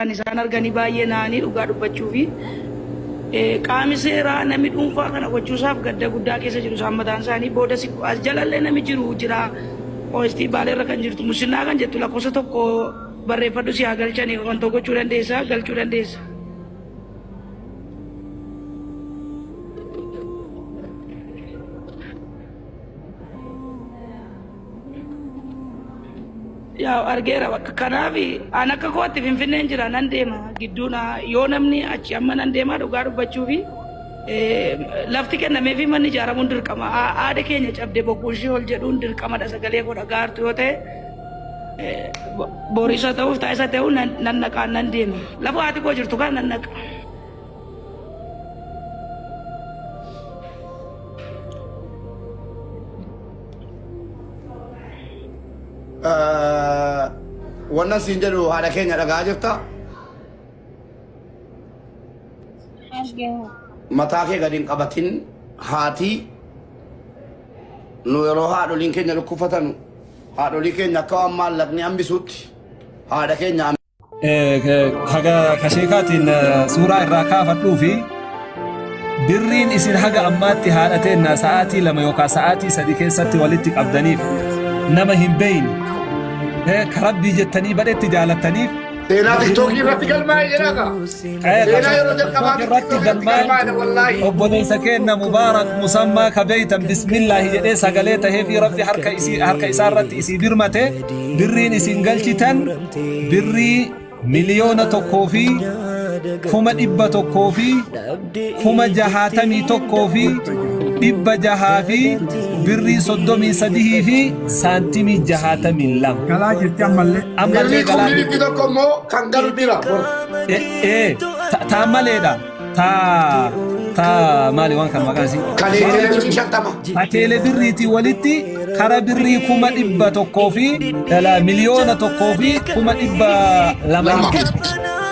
isaan arganii baay'ee naanii dhugaa dubbachuu fi qaami seeraa namni dhuunfaa kana gochuusaaf gadda guddaa keessa jiru isaan mataan isaanii booda as jalallee nami jiru jira OST baaleerra kan jirtu musinnaa kan jettu lakkoofsa tokko barreeffadhu si haa galchanii wantoo gochuu dandeessa galchuu dandeessa. Yaa argeera bakka kanaafi an akka kootti Finfinneen jira nan deema gidduuna yoo namni achi amma nan deema dhugaa dubbachuu fi lafti kennameefi manni ijaaramuun dirqama aada keenya cabde bokkuushii ol jedhuun dirqamadha sagalee koo dhagaartu yoo ta'e boorisa ta'uuf taa'isa ta'uu nan naqaan nan deema lafa haati koo jirtu kan nan naqa. wannan siin jedhu haadha keenya dhagaa jirta mataa kee gadi hin qabatin haati nu yeroo haadholiin keenya dhukkufatan haadholii keenya akka waan maallaqni hambisuutti haadha keenya haga kasheekaatiin suuraa irraa kaafadhuu fi birriin isin haga ammaatti haadhateen sa'aatii 2 yookaan sa'aatii 3 keessatti walitti qabdaniif nama hin beeyne karabbii jettanii badhetti jaalataniif seenaa tiktookii irratti galmaa'ee jira ka seenaa yeroo jalqabaa irratti galmaa'ee wallahi obboleessa keenya mubaarak musammaa kabeeytan bismillaahi jedhee sagalee tahee fi rabbi harka isaa irratti isii birmate birriin isin galchitan birrii miliyoona 1 fi 100,000 fi 61,000 fi 600 fi birrii 33 fi saantimii 62 galaa jirti ammallee galaa jirti tokko immoo kan galu jira taa maleedha taa maali waan kan maqaan isii kateele birriitii walitti kara birrii 100,000 fi miliyoona 1 fi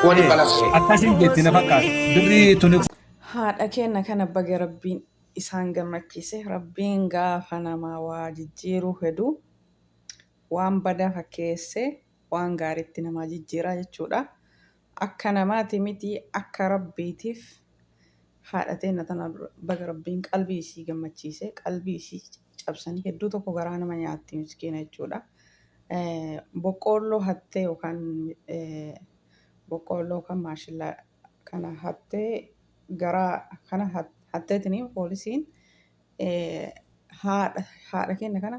200,000 akkasiin jetti na fakkaata birrii tuni haadha keenya kana baga rabbiin isaan gammachiise rabbiin gaafa namaa waa jijjiiruu hedu waan badaa fakkeesse waan gaariitti namaa jijjiiraa jechuudha. Akka namaati miti akka rabbiitiif haadha teenya tana baga rabbiin qalbii isii gammachiise qalbii isii cabsanii hedduu tokko garaa nama nyaatti miskiina jechuudha. Boqqoolloo hattee yookaan boqqoolloo kan maashillaa kana hattee garaa kana hatteetiniin poolisiin haadha keenya kana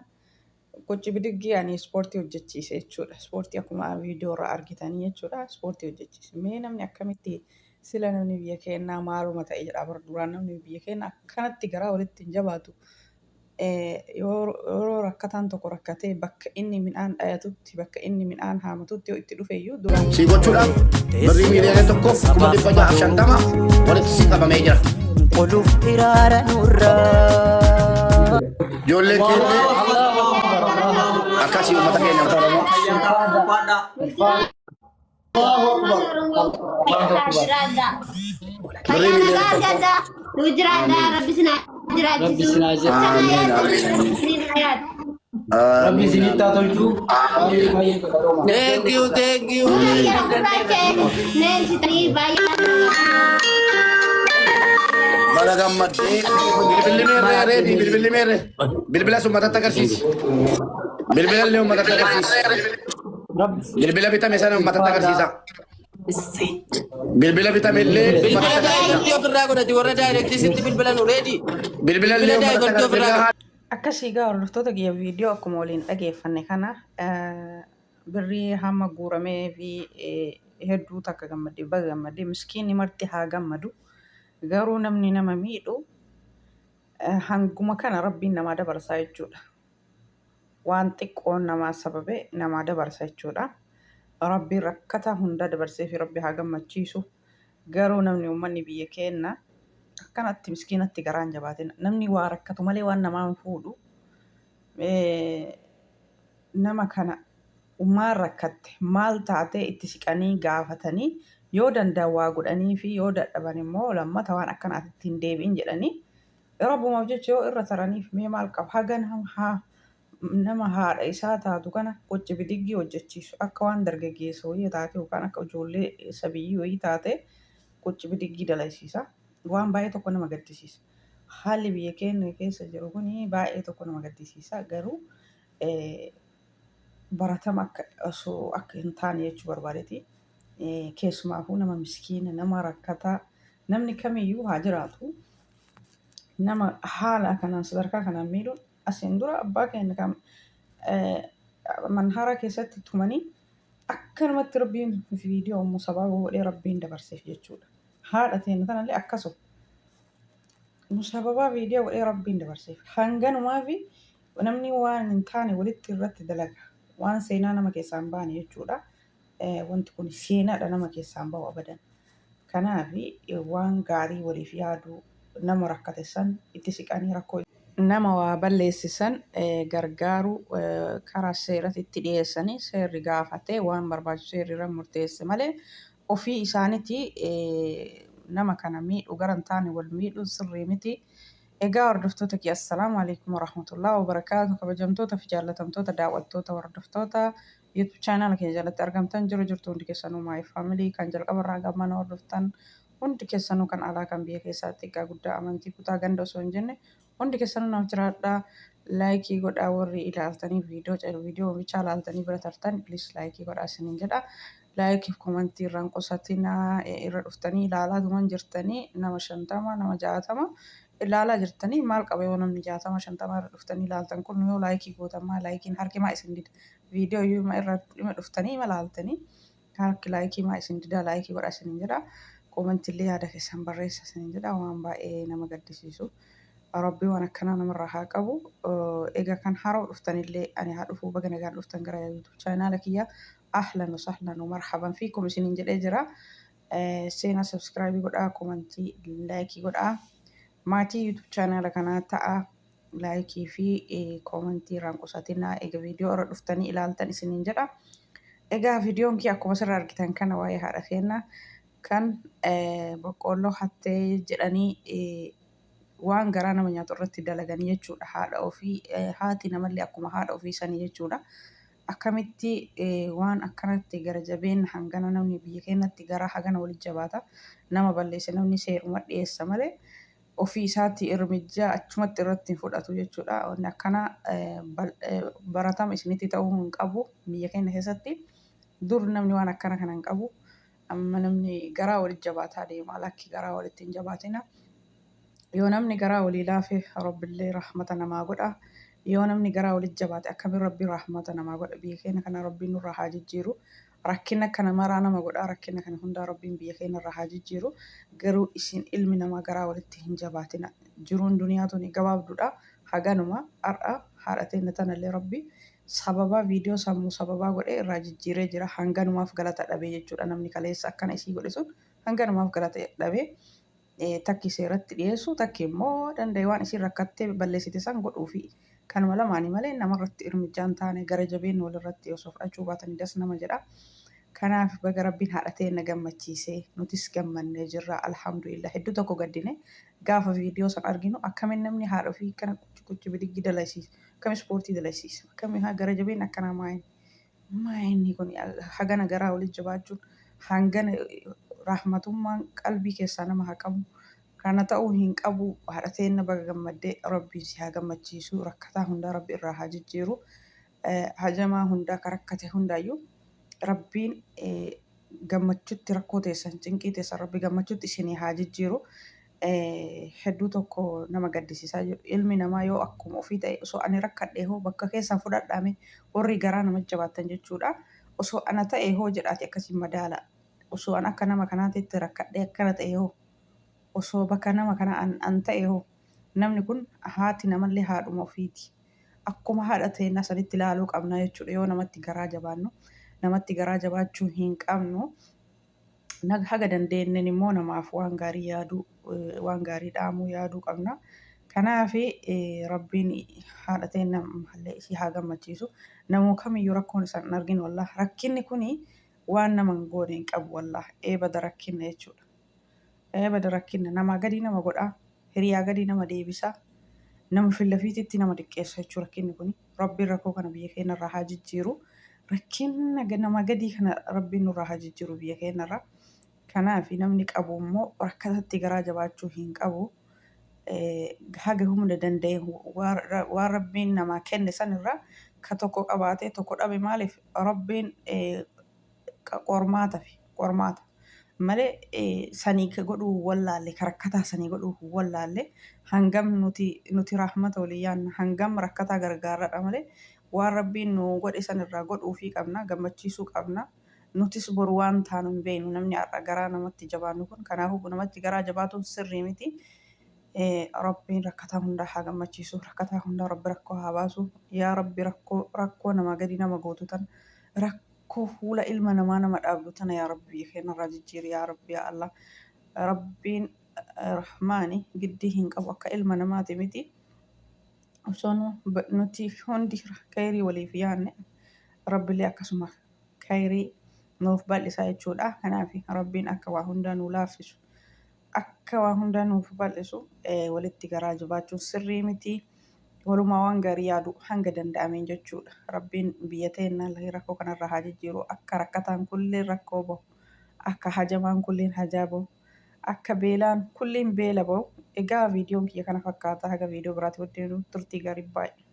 gochi bidiggii ani ispoortii hojjechiise jechuudha. Ispoortii akkuma viidiyoo irraa argitanii jechuudha. Ispoortii hojjechiise. Mee namni akkamitti sila namni biyya keenyaa maaluma ta'e jedha bara duraan namni biyya keenyaa akkanatti garaa walitti hin jabaatu. Yeroo rakkataan tokko rakkatee bakka inni midhaan dhayatutti bakka inni midhaan haamatutti yoo itti dhufe iyyuu duraan si gochuudhaaf birrii miliyoona 1,650 walitti si qabamee jira. Qoluuf hiraara nurraa ijoolleen keenya akkasii uummata keenya Oromoo Rabbi sinittaa tolchuu thank you Bala gammaddee bilbilli meerre bilbila sun matatti agarsiisi bilbila illee matatti agarsiisi bilbila bitame sana matatti agarsiisa bilbila bitame illee matatti agarsiisa. akkasii gaa hordoftoota kiyya viidiyoo akkuma waliin dhageeffanne kana birrii hamma guuramee fi hedduu takka gammadee baga gammadee miskiinni marti haa gammadu. Garuu namni nama miidhu hanguma kana rabbiin namaa dabarsaa jechuudha. Waan xiqqoon namaa sababee namaa dabarsa jechuudha. Rabbiin rakkata hunda dabarsee fi rabbi haa gammachiisu. Garuu namni uummanni biyya keenya akkanatti miskiinatti garaan jabaate namni waa rakkatu malee waan namaan fuudhu nama kana ummaan rakkatte maal taatee itti siqanii gaafatanii yoo danda'an waa godhanii fi yoo dadhaban immoo lammata waan akkanaatti hin deebi'in jedhanii rabbumaaf jecha yoo irra taraniif mee maal qaba hagan haa nama haadha isaa taatu kana qocci bidiggii hojjechiisu akka waan dargaggeessa wayii taate yookaan akka ijoollee sabiyyii wayii taate qocci bidiggii dalagsiisa. Waan baay'ee tokko nama gaddisiisa. Haalli biyya keenya keessa jiru kuni baay'ee tokko nama gaddisiisa. Garuu baratama osoo akka hin taane jechuu barbaadeeti. Keessumaafuu nama miskiina, nama rakkataa, namni kamiyyuu haa jiraatu. Nama haala kanaan sadarkaa kanaan miidhuun asiin dura abbaa keenya kan manhara keessatti tumanii akka namatti rabbiin viidiyoo immoo sababa godhee rabbiin dabarseef jechuudha. Haadha teenya tanallee akkasuma sababa viidiyoo godhee rabbiin dabarseef hanganumaa fi namni waan hin taane walitti irratti dalaga waan seenaa nama keessaa hin baane jechuudha. Wanti kun seenaadha nama keessaa hin bahu abadan. Kanaaf waan gaarii waliif yaaduu nama rakkate san itti siqanii rakkoo nama waa balleessisan gargaaru karaa seeratti itti dhiyeessanii seerri gaafatee waan barbaachisu seerri irra murteesse malee ofii isaaniiti nama kana miidhu gara hin taane wal miidhuun sirrii miti. Egaa hordoftoota kiyya assalaamu alaikum warahmatullahi wabarakaatu. Kabajamtoota fi jaallatamtoota daawwattoota hordoftoota YouTube channel keenya jalatti argamtan jirtu hundi keessanuu my family kan jalqabarraa gamana hordoftan hundi keessanuu kan alaa kan biyya keessaatti egaa guddaa amantii kutaa ganda osoo hin jenne hundi keessanuu nama jiraadhaa. Laayikii godhaa warri ilaaltanii viidiyoo bichaa ilaaltanii bira tartan please laayikii godhaa isiniin jedha. Laayikii fi komentii irraan qusatinaa irra dhuftanii ilaalaa tuman jirtanii nama 50 nama 60 ilaalaa jirtanii maal qaba yoo namni 60 irra dhuftanii ilaaltan kun yoo laayikii gootamaa laayikiin harki maa isin dida viidiyoo yoo irra dhuftanii ilaaltanii harki laayikii maa isin dida laayikii godhaa isiniin jedha. Komentii illee yaada keessan barreessaa isiniin jedha waan baay'ee nama gaddisiisu. Rabbi waan akkanaa namarraa haa qabu. Egaa kan haroo dhuftanillee ani haa dhufuu baga nagaan dhuftan gara YouTube channel kiyya ahlan wa sahlan wa marhaban fiikum isiniin jedhee jira. Seenaa subscribe godhaa, komentii laayikii godhaa. Maatii YouTube channel kanaa ta'a laayikii fi komentii irraan qusatinaa egaa viidiyoo irra dhuftanii ilaaltan isiniin jedha. Egaa viidiyoon kiyya akkuma asirraa argitan kana waa'ee haadha keenyaa kan boqqolloo hattee jedhanii waan garaa nama nyaatu irratti dalaganii jechuudha. Haadha ofii haati namallee akkuma haadha ofii sanii jechuudha. Akkamitti waan akkanatti gara jabeen hangana namni biyya keenyatti gara hagana walitti jabaata nama balleesse namni seeruma dhiyeessa malee ofii isaatti irmijjaa achumatti irratti hin fudhatu jechuudha. Wanni akkana baratama isinitti ta'uu hin qabu biyya keenya keessatti. Dur namni waan akkana kana hin qabu. Amma namni garaa walitti jabaataa deema lakki garaa walitti hin jabaatina. Yoo namni garaa walii laafe rabbillee rahmata namaa godha. Yoo namni garaa walitti jabaate akkamiin rabbi rahmata namaa godha. Biyya keenya kana rabbiin nurraa haa jijjiiru. Rakkina kana maraa nama godha. Rakkina kana hundaa rabbiin biyya keenya irraa haa jijjiiru. Garuu isin ilmi namaa garaa walitti hin jabaatina. Jiruun duniyaa tuni gabaabduudha. Haganuma har'a haadha teenya tanallee rabbi sababa viidiyoo sammuu sababaa godhee irraa jijjiiree jira. Hanganumaaf galata dhabee jechuudha. Namni kaleessa akkana isii godhe sun hanganumaaf galata dhabee. Takki seeratti dhiyeessu takki immoo danda'e waan isin rakkattee balleessite san godhuufi kanuma lamaanii malee namarratti irmijjaan taane gara jabeen walirratti osoo fudhachuu baatanii das nama jedha. Kanaaf baga rabbiin haadha teenya gammachiisee nutis gammannee jirra alhamdulillah. Hedduu tokko gaddine gaafa viidiyoo san arginu akkamiin namni haadha ofii kana qucci bidiggi dalaysiisa akkami ispoortii dalaysiisa akkami gara jabeen akkanaa maayinni kun hagana garaa walitti jabaachuun hangana rahmatummaan qalbii keessaa nama haa qabu. Kana ta'uu hin qabu. Haadha teenya baga gammaddee rabbiin si haa gammachiisu. Rakkataa hundaa rabbi irraa haa jijjiiru. Hajamaa hundaa ka rakkate hundaayyuu rabbiin gammachuutti rakkoo teessan cinqii teessan rabbi gammachuutti isinii haa jijjiiru. Hedduu tokko nama gaddisiisaa jiru. Ilmi namaa yoo akkuma ofii ta'e osoo ani rakkadhee hoo bakka keessaan fudhadhaame warri garaa nama jabaatan jechuudha. Osoo ana ta'e hoo jedhaati akkasiin madaala. Osoo an akka nama kanaatitti rakkadhee akkana ta'e hoo osoo bakka nama kana an ta'e hoo namni kun haati namallee haadhuma ofiiti. Akkuma haadha teenya sanitti ilaaluu qabna jechuudha. Yoo namatti garaa jabaannu namatti garaa jabaachuu hin qabnu. Haga dandeenyeen immoo namaaf waan gaarii yaaduu waan gaarii dhaamuu yaaduu qabna. Kanaaf rabbiin haadha teenya mallee isii haa gammachiisu. Namuu kamiyyuu rakkoon isaan hin argin wallah rakkinni kuni waan nama hin goone hin qabu wallah eebada rakkinna jechuudha. Eebada rakkinna namaa gadi nama godhaa hiriyaa gadi nama deebisaa nama fillafiititti nama xiqqeessa jechuudha rakkinni kuni rabbi rakkoo kana biyya keenya irraa haa jijjiiru. Rakkina nama gadii kana rabbiin nurraa haa jijjiiru biyya keenya irraa. Kanaaf namni qabu immoo rakkatatti garaa jabaachuu hin qabu. Haga humna danda'e waan rabbiin namaa kenne sanirraa ka tokko qabaatee tokko dhabe maaliif rabbiin qormaata malee sanii ka godhuu wallaalle ka rakkataa sanii godhuu wallaalle hangam nuti rahmata walii yaanna hangam rakkataa gargaarradha malee waan rabbiin nu godhe sanirraa godhuufii qabna gammachiisuu qabna. Nutis boru waan taanu hin beeknu namni har'a garaa namatti jabaannu kun kanaafuu namatti garaa jabaatuun sirrii miti. Rabbiin rakkataa hundaa haa gammachiisu rakkataa hundaa rabbi rakkoo haa baasu yaa rabbi rakkoo nama gadi nama gootu tan rakkoo fuula ilma namaa nama dhaabdu tana yaa rabbi biyya keenya irraa jijjiiri yaa rabbi yaa Allah rabbiin rahmaani giddii hin qabu akka ilma namaati miti osoon nuti hundi khayrii waliif yaanne rabbilee akkasuma khayrii nuuf bal'isaa jechuudha. Kanaaf rabbiin akka waa hundaa nu laaffisu akka waa hundaa nuuf bal'isu walitti garaa jabaachuun sirrii miti. Walumaa waan gaarii yaadu hanga danda'ameen jechuudha. Rabbiin biyya teennaa rakkoo kanarraa haa jijjiiru akka rakkataan kulleen rakkoo bahu akka hajamaan kulleen hajaa bahu akka beelaan kulleen beela bahu. Egaa viidiyoon kiyya kana fakkaata haga viidiyoo biraatti wajjin turtii gaarii baay'ee.